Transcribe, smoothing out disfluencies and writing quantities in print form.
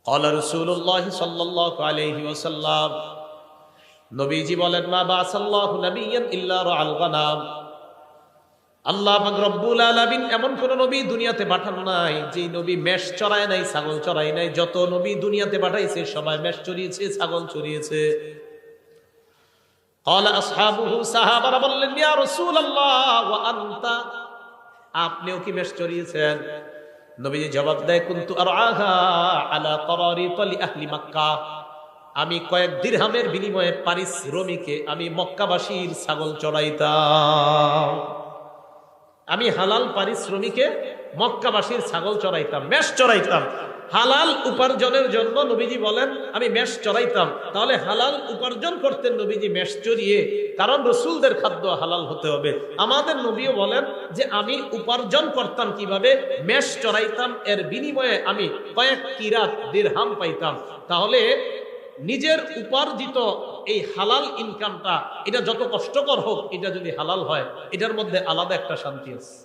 ক্বালা রাসূলুল্লাহ সাল্লাল্লাহু আলাইহি ওয়াসাল্লাম, নবীজি বলেন, মা বাসাল্লাহু নাবিয়্যান ইল্লা রাআল গানাম। আল্লাহ পাক রব্বুল আলামিন এমন কোন নবী দুনিয়াতে পাঠান নাই যে নবী মেষ চড়ায় নাই, ছাগল চড়ায় নাই। যত নবী দুনিয়াতে পাঠাইছে সবাই মেষ চড়িয়েছে, ছাগল চড়িয়েছে। ক্বালা আসহাবুহু, সাহাবারা বললেন, ইয়া রাসূলুল্লাহ ওয়া আনতা, আপনিও কি মেষ চড়িয়েছেন? নবীজি জবাব দেয়, কুনতু আরআহা আলা করারিত লি আহলি মক্কা, আমি কয়েক দিরহামের বিনিময়ে পারিশ্রমিকে আমি মক্কাবাসীর ছাগল চড়াইতাম। আমি হালাল পারিশ্রমিকে মক্কাবাসীর ছাগল চড়াইতাম, মেষ চড়াইতাম। হালাল উপার্জনের জন্য নবীজি বলেন আমি মেষ চড়াইতাম। তাহলে হালাল উপার্জন করতেন নবীজি মেষ চড়িয়ে, কারণ রসুলদের খাদ্য হালাল হতে হবে। আমাদের নবীও বলেন যে আমি উপার্জন করতাম কিভাবে, মেষ চড়াইতাম, এর বিনিময়ে আমি কয়েক কিরাত দিরহাম পাইতাম। তাহলে নিজের উপার্জিত এই হালাল ইনকামটা, এটা যত কষ্টকর হোক, এটা যদি হালাল হয়, এটার মধ্যে আলাদা একটা শান্তি আছে।